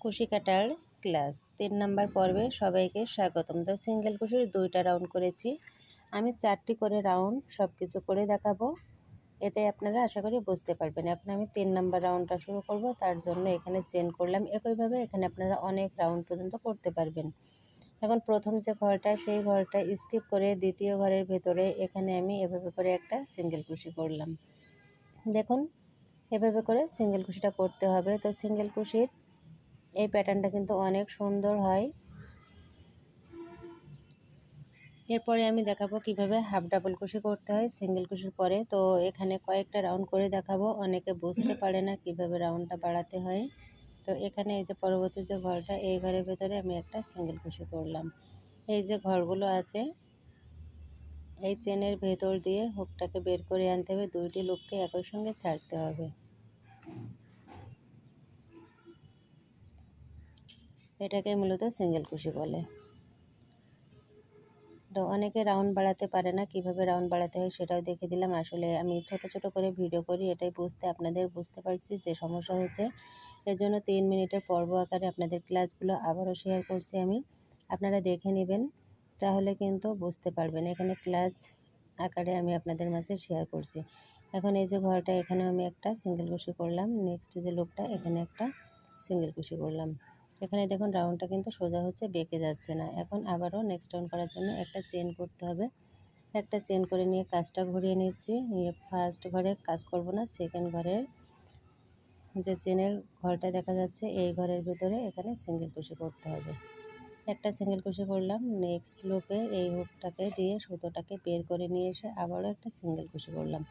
কুশি কাটার class 3 number পর্বে সবাইকে স্বাগতম। তো সিঙ্গেল কুশির 2টা রাউন্ড করেছি। আমি 4টি করে রাউন্ড সব কিছু করে দেখাবো, এতে আপনারা আশা করি বুঝতে পারবেন। এখন আমি 3 নাম্বার রাউন্ডটা শুরু করব, তার জন্য এখানে চেন করলাম। একইভাবে এখানে আপনারা অনেক রাউন্ড পর্যন্ত করতে পারবেন। এখন প্রথম যে ঘরটা, সেই ঘরটা স্কিপ করে দ্বিতীয় ঘরের ভেতরে এখানে আমি এভাবে করে একটা সিঙ্গেল কুশি করলাম। দেখুন, এভাবে করে সিঙ্গেল কুশিটা করতে হবে। তো সিঙ্গেল কুশির এই প্যাটার্নটা কিন্তু অনেক সুন্দর হয়। এরপরে আমি দেখাবো কিভাবে হাফ ডাবল কুশি করতে হয় সিঙ্গেল কুশির পরে। তো এখানে কয়েকটা রাউন্ড করে দেখাবো, অনেকে বুঝতে পারে না কিভাবে রাউন্ডটা বাড়াতে হয়। তো এখানে এই যে পরবর্তী যে ঘরটা, এই ঘরের ভেতরে আমি একটা সিঙ্গেল কুশি করলাম। এই যে ঘরগুলো আছে, এই চেনের ভেতর দিয়ে হুকটাকে বের করে আনতে হবে, দুইটি লুপকে একই সঙ্গে ছাড়তে হবে। এটাকে মূলত সিঙ্গেল কুশি বলে। তো অনেকে রাউন্ড বাড়াতে পারে না, কিভাবে রাউন্ড বাড়াতে হয় সেটাও দেখে দিলাম। আসলে আমি ছোট ছোট করে ভিডিও করি, এটাই বুঝতে পারছি যে সমস্যা হচ্ছে। এর জন্য 3 মিনিটের পর্ব আকারে আপনাদের ক্লাসগুলো আবারও শেয়ার করছি আমি, আপনারা দেখে নেবেন, তাহলে কিন্তু বুঝতে পারবেন। এখানে ক্লাস আকারে আমি আপনাদের মাঝে শেয়ার করছি। এখন এই যে ঘরটা, এখানে আমি একটা সিঙ্গেল কুশি করলাম। নেক্সট যে লুপটা, এখানে একটা সিঙ্গেল কুশি করলাম। এখানে দেখুন রাউন্ডটা কিন্তু সোজা হচ্ছে, বেঁকে যাচ্ছে না। এখন আবারও নেক্সট রাউন্ড করার জন্য একটা চেন করতে হবে। একটা চেন করে নিয়ে কাজটা ঘুরিয়ে নিচ্ছি। নিয়ে ফার্স্ট ঘরে কাজ করব না, সেকেন্ড ঘরের যে চেনের ঘরটা দেখা যাচ্ছে, এই ঘরের ভিতরে এখানে সিঙ্গেল কুশি করতে হবে। একটা সিঙ্গেল কুশি করলাম। নেক্সট লুপে এই হুকটাকে দিয়ে সুতোটাকে বের করে নিয়ে এসে আবারও একটা সিঙ্গেল কুশি করলাম।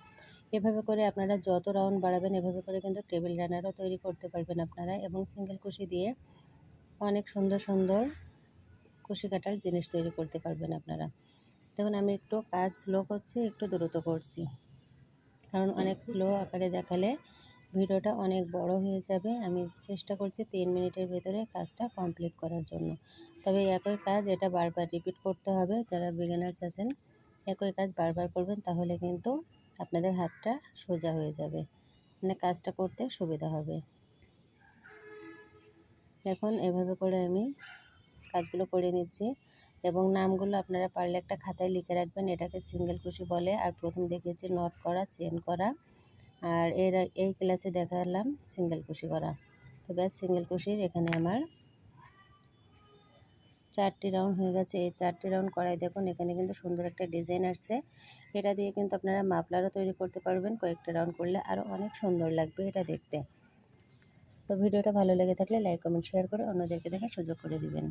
এভাবে করে আপনারা যত রাউন্ড বাড়াবেন, এভাবে করে কিন্তু টেবিল রানারও তৈরি করতে পারবেন আপনারা, এবং সিঙ্গেল কুশি দিয়ে অনেক সুন্দর সুন্দর কুশি কাটার জিনিস তৈরি করতে পারবেন আপনারা। দেখুন আমি একটু কাজ স্লো করছি, একটু দ্রুত করছি, কারণ অনেক স্লো আকারে দেখালে ভিডিওটা অনেক বড় হয়ে যাবে। আমি চেষ্টা করছি 3 মিনিটের ভেতরে কাজটা কমপ্লিট করার জন্য। তবে একই কাজ এটা বারবার রিপিট করতে হবে। যারা বিগিনার্স আছেন, একই কাজ বারবার করবেন, তাহলে কিন্তু আপনাদের হাতটা সোজা হয়ে যাবে, মানে কাজটা করতে সুবিধা হবে। দেখুন এভাবে করে আমি কাজগুলো করে নিচ্ছি, এবং নামগুলো আপনারা পারলে একটা খাতায় লিখে রাখবেন। এটাকে সিঙ্গেল কুশি বলে। আর প্রথম দেখিয়েছি নট করা, চেন করা, আর এই ক্লাসে দেখালাম সিঙ্গেল কুশি করা। তো ব্যাস, সিঙ্গেল কুশির এখানে আমার 4টি রাউন্ড হয়ে গেছে। এই 4টি রাউন্ড করাই দেখুন এখানে কিন্তু সুন্দর একটা ডিজাইন আসছে। এটা দিয়ে কিন্তু আপনারা মাফলারও তৈরি করতে পারবেন, কয়েকটা রাউন্ড করলে আরও অনেক সুন্দর লাগবে এটা দেখতে। তো ভিডিওটা ভালো লেগে থাকলে লাইক কমেন্ট শেয়ার করে অন্যদেরকে দেখার সুযোগ করে দিবেন।